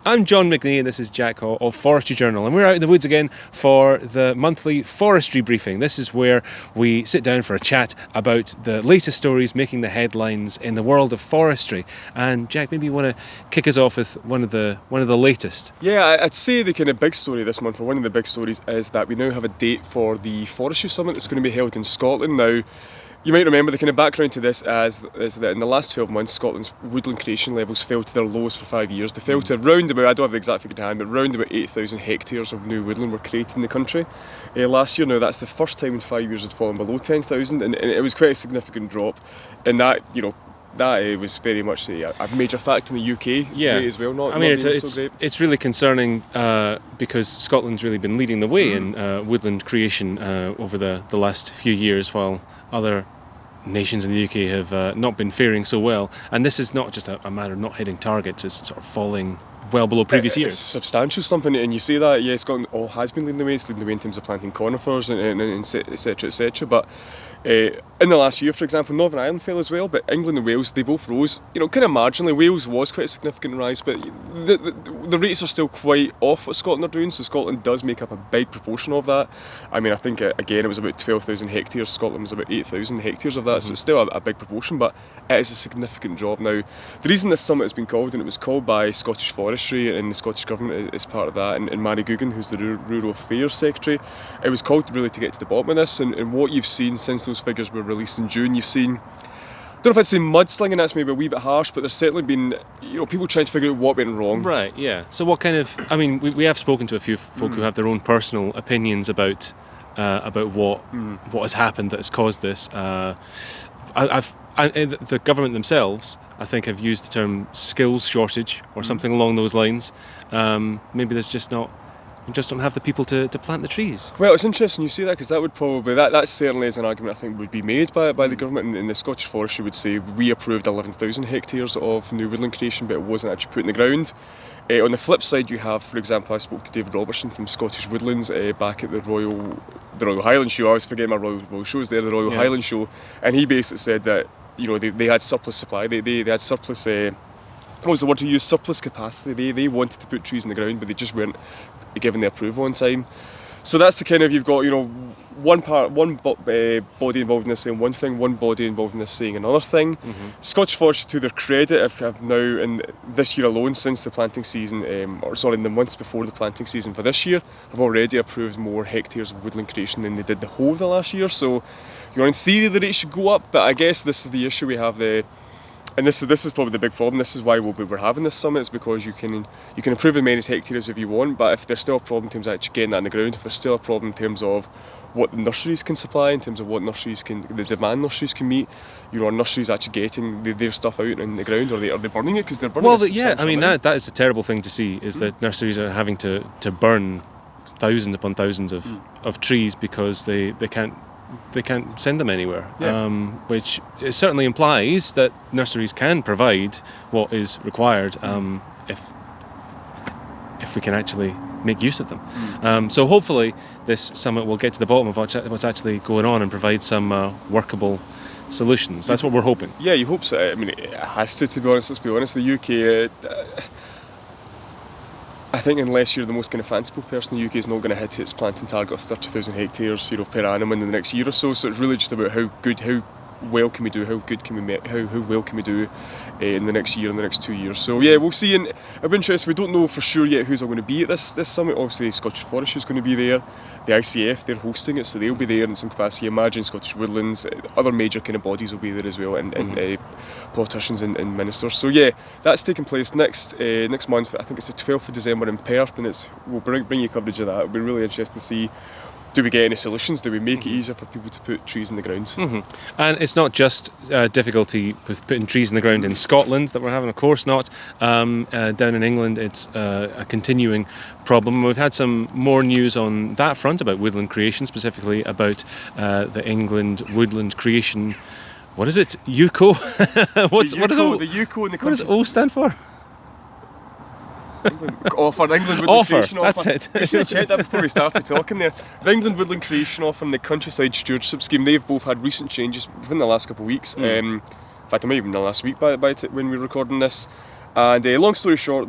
I'm John McNee and this is Jack Haugh of Forestry Journal, and we're out in the woods again for the monthly Forestry Briefing. This is where we sit down for a chat about the latest stories making the headlines in the world of forestry. And Jack, maybe you want to kick us off with one of the latest. Yeah, I'd say the kind of big story this month, or one of the big stories, is that we now have a date for the Forestry Summit that's going to be held in Scotland. Now, you might remember the kind of background to this is that in the last 12 months, Scotland's woodland creation levels fell to their lowest for 5 years. They fell to around about, I don't have the exact figure to hand, but around about 8,000 hectares of new woodland were created in the country last year. Now, that's the first time in 5 years it's fallen below 10,000, and it was quite a significant drop. And that, that was very much a major fact in the UK as well. It's really concerning because Scotland's really been leading the way in woodland creation over the last few years, while other nations in the UK have not been faring so well. And this is not just a matter of not hitting targets, it's sort of falling well below previous years. It's substantial something, and you say that, Scotland has been leading the way. It's leading the way in terms of planting conifers and etc, etc. But in the last year, for example, Northern Ireland fell as well, but England and Wales, they both rose, kind of marginally. Wales was quite a significant rise, but the rates are still quite off what Scotland are doing, so Scotland does make up a big proportion of that. I mean, I think, again, it was about 12,000 hectares, Scotland was about 8,000 hectares of that, so it's still a big proportion, but it is a significant drop. Now, the reason this summit has been called, and it was called by Scottish Forestry and the Scottish Government is part of that, and Mary Googan, who's the Rural Affairs Secretary, it was called really to get to the bottom of this, and what you've seen since those figures were released in June, you've seen, I don't know if I'd say mudslinging, that's maybe a wee bit harsh, but there's certainly been, people trying to figure out what went wrong. Right, yeah. So what kind of, I mean, we have spoken to a few folk who have their own personal opinions about what has happened that has caused this. The government themselves, I think, have used the term skills shortage or something along those lines. Maybe there's just not. We just don't have the people to plant the trees. Well, it's interesting you say that, because that would probably, that certainly is an argument I think would be made by the government, and the Scottish Forestry would say we approved 11,000 hectares of new woodland creation, but it wasn't actually put in the ground. On the flip side, you have, for example, I spoke to David Robertson from Scottish Woodlands back at the Royal Highland Show. I always forget my Royal shows there, the Royal Highland Show, and he basically said that they had surplus supply, they had surplus. What was the word to use? Surplus capacity. They wanted to put trees in the ground, but they just weren't given the approval on time. So that's the kind of, you've got one body involved in this saying one thing, one body involved in this saying another thing. Scottish Forestry, to their credit, have now, in this year alone, since the planting season, in the months before the planting season for this year, have already approved more hectares of woodland creation than they did the whole of the last year. So, in theory the rate should go up, but I guess this is the issue we have there. And this is probably the big problem. This is why we're having this summit, is because you can approve as many hectares if you want, but if there's still a problem in terms of actually getting that in the ground, if there's still a problem in terms of what the nurseries can supply, in terms of what the demand nurseries can meet, are nurseries actually getting their stuff out in the ground, or are they burning it because they're burning it? Well, yeah, I mean that is a terrible thing to see, is that nurseries are having to burn thousands upon thousands of trees because they can't send them anywhere, which certainly implies that nurseries can provide what is required if we can actually make use of them. So hopefully this summit will get to the bottom of what's actually going on and provide some workable solutions. That's what we're hoping. Yeah, you hope so. I mean, it has to be honest. Let's be honest, the UK... I think unless you're the most kind of fanciful person, the UK is not going to hit its planting target of 30,000 hectares, per annum in the next year or so. So it's really just about how well can we do, how well can we do in the next year, in the next 2 years. So yeah, we'll see. And it'll be interesting. We don't know for sure yet who's going to be at this summit. Obviously, Scottish Forestry is going to be there. The ICF, they're hosting it, so they'll be there in some capacity. Imagine Scottish Woodlands, other major kind of bodies will be there as well, and politicians and ministers. So yeah, that's taking place next month. I think it's the 12th of December in Perth, and we'll bring you coverage of that. It'll be really interesting to see. Do we get any solutions? Do we make it easier for people to put trees in the ground? And it's not just difficulty with putting trees in the ground in Scotland that we're having, of course not. Down in England, it's a continuing problem. We've had some more news on that front about woodland creation, specifically about the England Woodland Creation. What is it? EWCO? What does O stand for? England Woodland Creation Offer. That's it. We should have checked that before we started talking there. The England Woodland Creation Offer and the Countryside Stewardship Scheme, they've both had recent changes within the last couple of weeks. In fact, it might even been the last week when we're recording this. And long story short,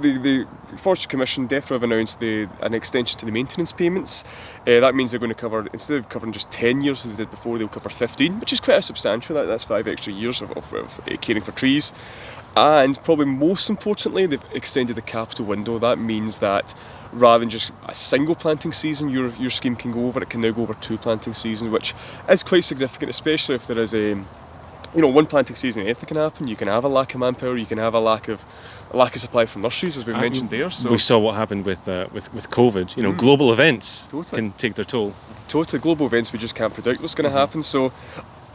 the Forestry Commission definitely have announced an extension to the maintenance payments. That means they're going to cover, instead of covering just 10 years as they did before, they'll cover 15, which is quite substantial. That's 5 extra years of caring for trees. And probably most importantly, they've extended the capital window. That means that rather than just a single planting season your scheme can go over, it can now go over 2 planting seasons, which is quite significant, especially if there is one planting season anything can happen. You can have a lack of manpower, you can have a lack of supply from nurseries, as we mentioned there. So we saw what happened with COVID. Global events can take their toll. Totally, global events, we just can't predict what's going to happen. So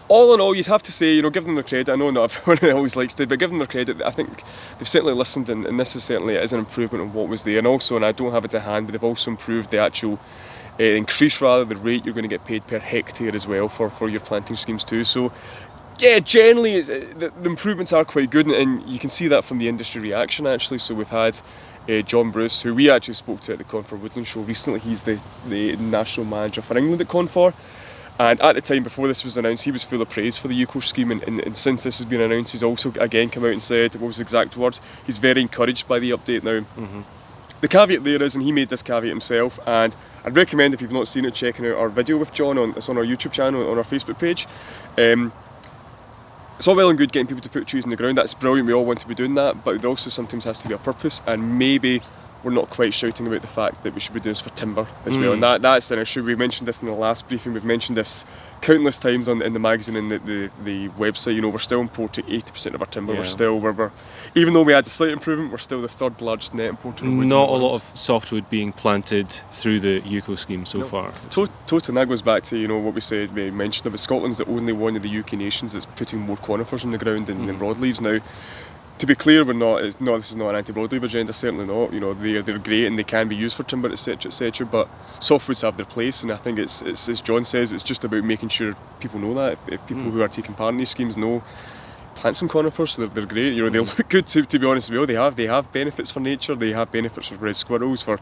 all in all, you'd have to say, give them their credit. I know not everyone always likes to, but give them their credit. I think they've certainly listened, and this is certainly an improvement on what was there. And also, and I don't have it to hand, but they've also improved the actual increase, the rate you're going to get paid per hectare as well for your planting schemes too. So yeah, generally the improvements are quite good, and you can see that from the industry reaction actually. So we've had John Bruce, who we actually spoke to at the Confor Woodland Show recently. He's the national manager for England at Confor. And at the time before this was announced, he was full of praise for the EWCO scheme, and since this has been announced, he's also again come out and said, what was his exact words, he's very encouraged by the update now. The caveat there is, and he made this caveat himself, and I'd recommend, if you've not seen it, checking out our video with John. It's on our YouTube channel, on our Facebook page. It's all well and good getting people to put trees in the ground, that's brilliant, we all want to be doing that, but there also sometimes has to be a purpose, and maybe we're not quite shouting about the fact that we should be doing this for timber as well, and that's an issue. We mentioned this in the last briefing, we've mentioned this countless times in the magazine and the website. We're still importing 80% of our timber. We're even though we had a slight improvement, we're still the 3rd largest net importer of wood. Not a lot of softwood being planted through the EWCO scheme so far. Totally, and that goes back to what we mentioned about Scotland's the only one of the UK nations that's putting more conifers in the ground than broadleaves now. To be clear, this is not an anti-broadleaf agenda, certainly not. They're great and they can be used for timber, etc. But softwoods have their place, and I think it's as John says, it's just about making sure people know that. If people who are taking part in these schemes know, plant some conifers, so they're great. They look good to be honest with you. They have benefits for nature. They have benefits for red squirrels, for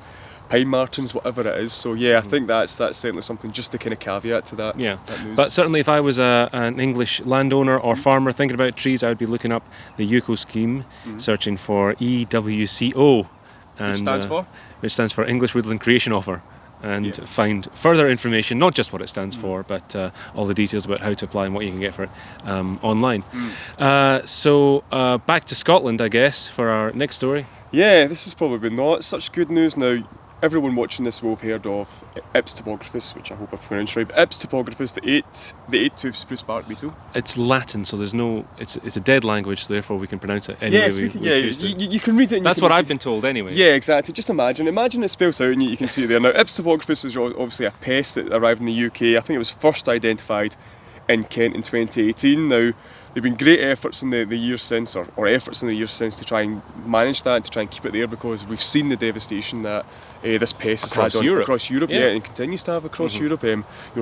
pine martens, whatever it is. So yeah, I think that's certainly something just to kind of caveat to that. Yeah, that news. But certainly if I was an English landowner or farmer thinking about trees, I would be looking up the EWCO scheme, searching for EWCO, and which stands for English Woodland Creation Offer, and find further information, not just what it stands for, but all the details about how to apply and what you can get for it online. So back to Scotland, I guess, for our next story. Yeah, this is probably not such good news now. Everyone watching this will have heard of Ips typographus, which I hope I pronounced right. Ips typographus, the eight-toothed spruce bark beetle. It's Latin, so there's no. It's a dead language, so therefore we can pronounce it any way we choose to. You can read it. And that's what I've been told anyway. Yeah, exactly. Just imagine it spells out, and you can see it there. Now, Ips typographus is obviously a pest that arrived in the UK. I think it was first identified in Kent in 2018. Now, there've been great efforts in the years since, or efforts in the years since, to try and manage that, to try and keep it there, because we've seen the devastation that this pest has had across Europe, and continues to have across Europe.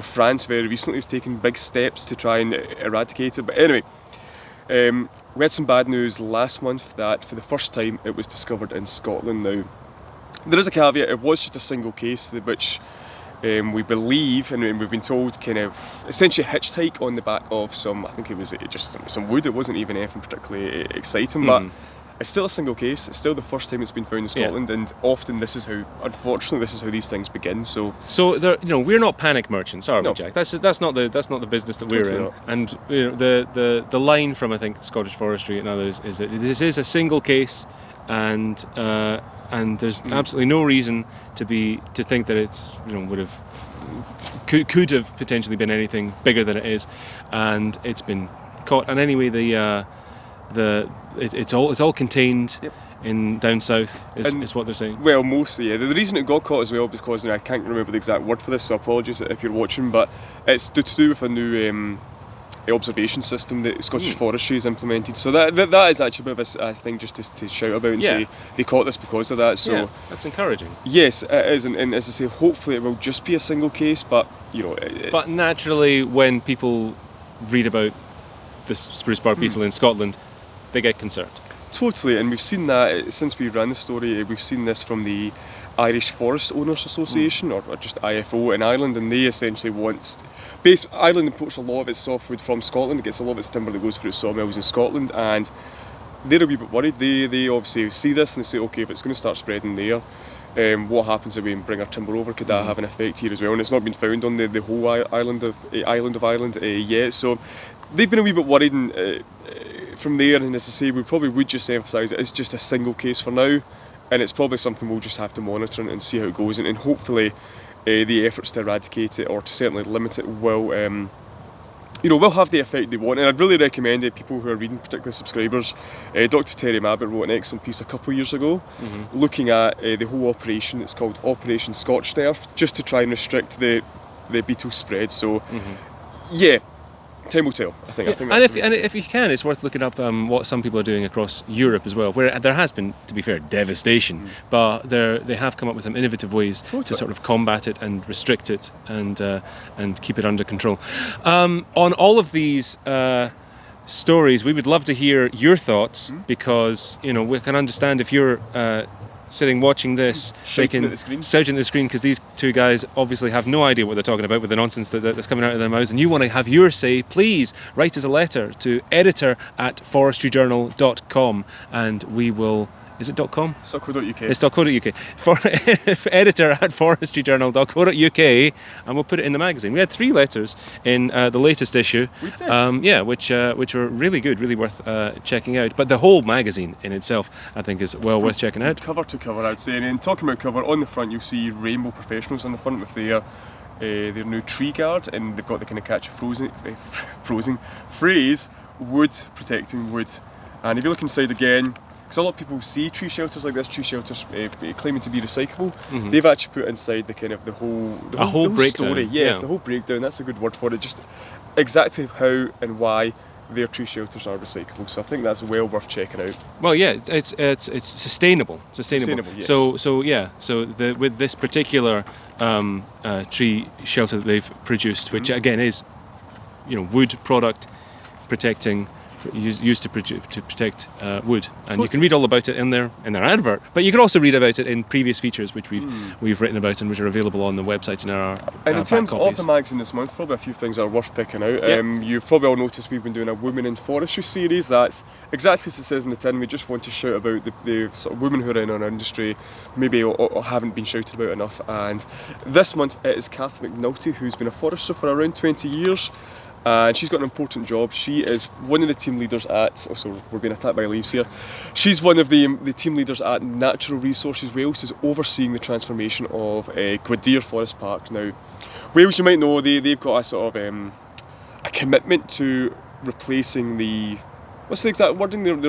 France very recently has taken big steps to try and eradicate it. But anyway, we had some bad news last month that for the first time it was discovered in Scotland. Now, there is a caveat, it was just a single case, which we believe, and we've been told, kind of essentially hitchhike on the back of some, I think it was just some wood. It wasn't even anything particularly exciting, but it's still a single case. It's still the first time it's been found in Scotland, and often unfortunately, this is how these things begin. So there, we're not panic merchants, are we, Jack? That's not the business that we're in. Not. And the line from, I think, Scottish Forestry and others is that this is a single case, and there's absolutely no reason to think that it's could have potentially been anything bigger than it is, and it's been caught. And anyway, it's all contained in down south is what they're saying. Well, mostly, yeah. The reason it got caught as well, because I can't remember the exact word for this, so apologies if you're watching, but it's to do with a new observation system that Scottish Forestry has implemented. So that is actually a bit of a thing just to shout about and say they caught this because of that. So that's encouraging. Yes, it is, and as I say, hopefully it will just be a single case. But but naturally, when people read about this spruce bark beetle in Scotland, they get concerned. Totally, and we've seen that since we ran the story. We've seen this from the Irish Forest Owners Association, or just IFO in Ireland, and they essentially Ireland imports a lot of its softwood from Scotland. It gets a lot of its timber that goes through sawmills in Scotland, and they're a wee bit worried. They obviously see this and they say, okay, if it's going to start spreading there, what happens if we bring our timber over? Could that have an effect here as well? And it's not been found on the whole island of Ireland yet. So they've been a wee bit worried, and from there, and as I say, we probably would just emphasise it's just a single case for now, and it's probably something we'll just have to monitor and see how it goes, and hopefully the efforts to eradicate it or to certainly limit it will have the effect they want. And I'd really recommend it, people who are reading, particularly subscribers. Dr. Terry Mabbutt wrote an excellent piece a couple of years ago looking at the whole operation. It's called Operation Scorched Earth, just to try and restrict the beetle spread. So yeah, time will tell, I think. And if you can, it's worth looking up what some people are doing across Europe as well, where there has been, to be fair, devastation, but they have come up with some innovative ways to sort of combat it and restrict it and keep it under control. On all of these stories, we would love to hear your thoughts, because we can understand if you're sitting watching this, shouting at the screen, because these two guys obviously have no idea what they're talking about with the nonsense that's coming out of their mouths, and you want to have your say. Please write us a letter to editor@forestryjournal.com, and we will. Is it .com? It's .co.uk. It's .co.uk. For editor@forestryjournal.co.uk, and we'll put it in the magazine. We had 3 letters in the latest issue. We did. Which were really good, really worth checking out. But the whole magazine in itself, I think, is well worth checking out. Cover to cover, I'd say. And then talking about cover, on the front you'll see Rainbow Professionals on the front with their new tree guard, and they've got the kind of catchy phrase, wood protecting wood. And if you look inside again, because a lot of people see tree shelters like this, tree shelters claiming to be recyclable. They've actually put inside the kind of the whole breakdown. Story. Yes, the whole breakdown. That's a good word for it. Just exactly how and why their tree shelters are recyclable. So I think that's well worth checking out. Well, yeah, it's sustainable. Sustainable, yes. So with this particular tree shelter that they've produced, which again is wood product protecting. Used to protect wood, and you can read all about it in their advert. But you can also read about it in previous features which we've written about and which are available on the website in our and in terms back copies. of the magazine this month, probably a few things are worth picking out. You've probably all noticed we've been doing a Women in Forestry series. That's exactly as it says in the tin. We just want to shout about the sort of women who are in our industry, maybe or haven't been shouted about enough. And this month it is Kath McNulty, who's been a forester for around 20 years. And she's got an important job. She is one of the team leaders at, we're being attacked by leaves here. She's one of the team leaders at Natural Resources Wales, who's overseeing the transformation of Gwydir Forest Park. Now, Wales, you might know, they've got a sort of a commitment to replacing what's the exact wording? They're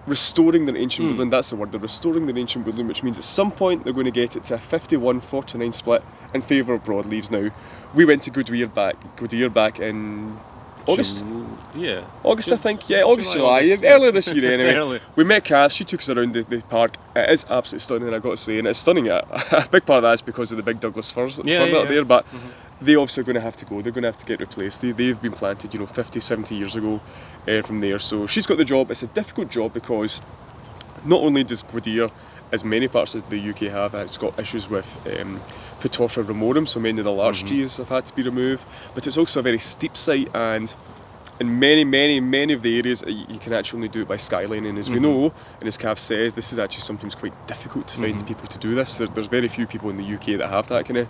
restoring their ancient woodland. That's the word. They're restoring their ancient woodland, which means at some point they're going to get it to a 51-49 split in favour of broadleaves. Now, we went to Gwydir back in August. August, I think. Yeah, July. Earlier this year, anyway. We met Kath. She took us around the park. It is absolutely stunning, I've got to say, and it's stunning. A big part of that is because of the big Douglas firs that are there, but they obviously are going to have to go. They're going to have to get replaced. They've been planted, 50, 70 years ago from there. So she's got the job. It's a difficult job because not only does Gwydir, as many parts of the UK have, it's got issues with Phytophthora ramorum, so many of the large trees have had to be removed, but it's also a very steep site, and in many of the areas you can actually only do it by skylining, as we know, and as Kath says, this is actually sometimes quite difficult to find people to do this. There's very few people in the UK that have that kind of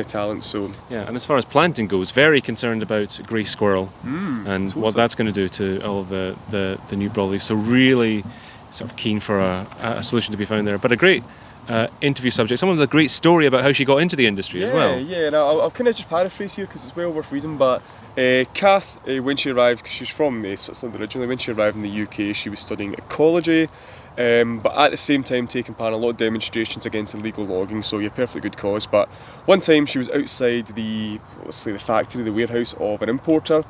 talent. So and as far as planting goes, very concerned about grey squirrel and what that's going to do to all of the new broadleaves. So really sort of keen for a solution to be found there. But a great interview subject, someone with a great story about how she got into the industry as well. Yeah, and I'll kind of just paraphrase here because it's well worth reading, but Kath, when she arrived, because she's from Switzerland originally, when she arrived in the UK she was studying ecology, but at the same time taking part in a lot of demonstrations against illegal logging, so yeah, perfectly good cause. But one time she was outside the factory, the warehouse of an importer.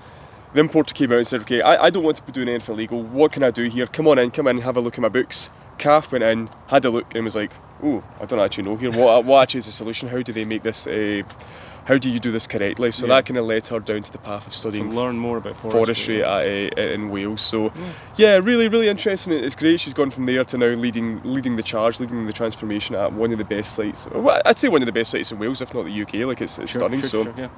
The importer came out and said, okay, I don't want to be doing anything illegal, what can I do here? Come in, have a look at my books. Kath went in, had a look and was like, oh, I don't actually know here, what actually is the solution? How do they make this, how do you do this correctly? So that kind of led her down to the path of studying to learn more about forestry in Wales. So yeah, really, really interesting. It's great. She's gone from there to now leading the charge, leading the transformation at one of the best sites. Well, I'd say one of the best sites in Wales, if not the UK. Like it's stunning. Sure,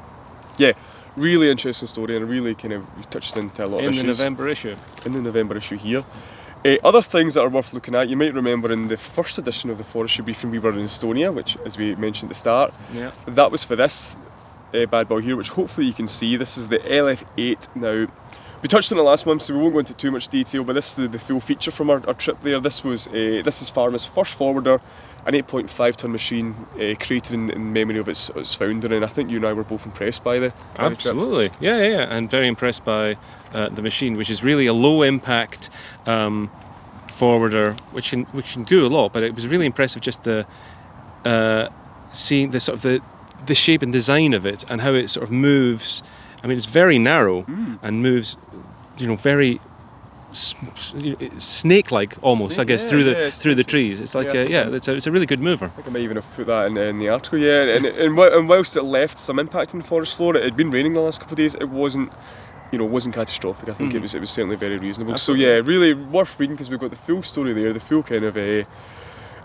yeah. really interesting story, and really kind of touches into a lot of issues. In the November issue. In the November issue here. Other things that are worth looking at, you might remember in the first edition of the Forestry Briefing we were in Estonia, which, as we mentioned at the start, that was for this bad boy here, which hopefully you can see. This is the LF8 now. We touched on it last month, so we won't go into too much detail, but this is the full feature from our trip there. This is Pharma's first forwarder, an 8.5 tonne machine created in memory of its founder, and I think you and I were both impressed by the Absolutely, yeah, and very impressed by the machine, which is really a low impact forwarder, which can do a lot. But it was really impressive just seeing the sort of the shape and design of it and how it sort of moves. I mean, it's very narrow and moves, very snake-like almost, I guess, through the trees. It's like it's a really good mover. I think I might even have put that in the article. Yeah, and whilst it left some impact on the forest floor, it had been raining the last couple of days. It wasn't catastrophic. I think it was certainly very reasonable. Absolutely. So yeah, really worth reading, because we've got the full story there, the full kind of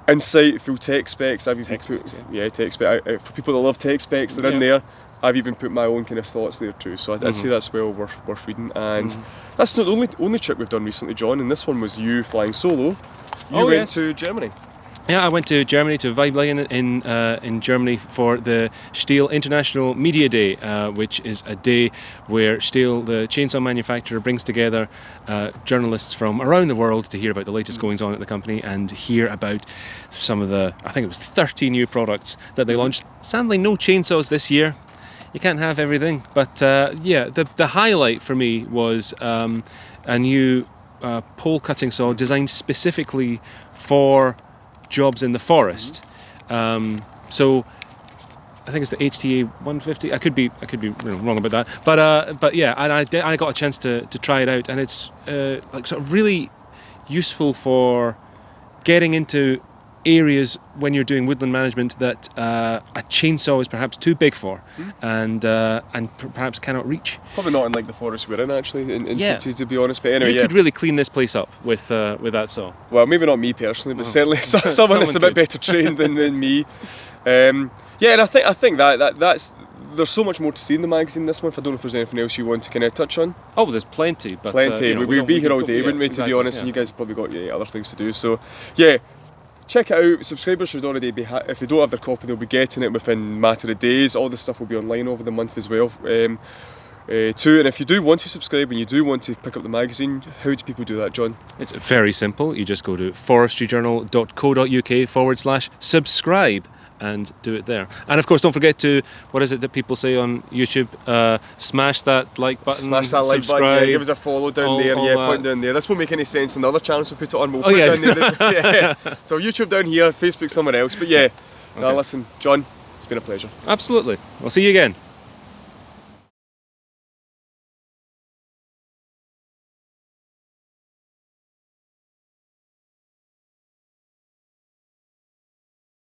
insight, full tech specs. I've even put tech specs for people that love tech specs. They're in there. I've even put my own kind of thoughts there too, so I'd say that's well worth reading. And that's not the only trip we've done recently, John, and this one was you flying solo. You went to Germany. Yeah, I went to Germany, to Weiblingen in Germany for the Stihl International Media Day, which is a day where Stihl, the chainsaw manufacturer, brings together journalists from around the world to hear about the latest goings on at the company and hear about some of I think it was 30 new products that they launched. Sadly, no chainsaws this year. You can't have everything, but the highlight for me was a new pole cutting saw designed specifically for jobs in the forest. So I think it's the HTA 150. I could be wrong about that, but yeah, and I got a chance to try it out, and it's like sort of really useful for getting into areas when you're doing woodland management that a chainsaw is perhaps too big for, and perhaps cannot reach. Probably not in like the forest we're in, actually, to be honest. But anyway, you could really clean this place up with that saw. Well, maybe not me personally, but certainly someone that's a bit better trained than me. And I think that's. There's so much more to see in the magazine this month. I don't know if there's anything else you want to kind of touch on. Oh, there's plenty. But, We'd be here all day, wouldn't we? To be honest, and you guys have probably got other things to do. So, yeah. Check it out. Subscribers should already be, if they don't have their copy, they'll be getting it within a matter of days. All the stuff will be online over the month as well. Too. And if you do want to subscribe and you do want to pick up the magazine, how do people do that, John? It's very simple. You just go to forestryjournal.co.uk/subscribe and do it there. And of course, don't forget to, what is it that people say on YouTube? Smash that like button. Smash that like button. Yeah, give us a follow down there. Point down there. This won't make any sense in the other channels we put it on. We'll put it down there. So YouTube down here, Facebook somewhere else. But listen, John, it's been a pleasure. Absolutely. I'll see you again.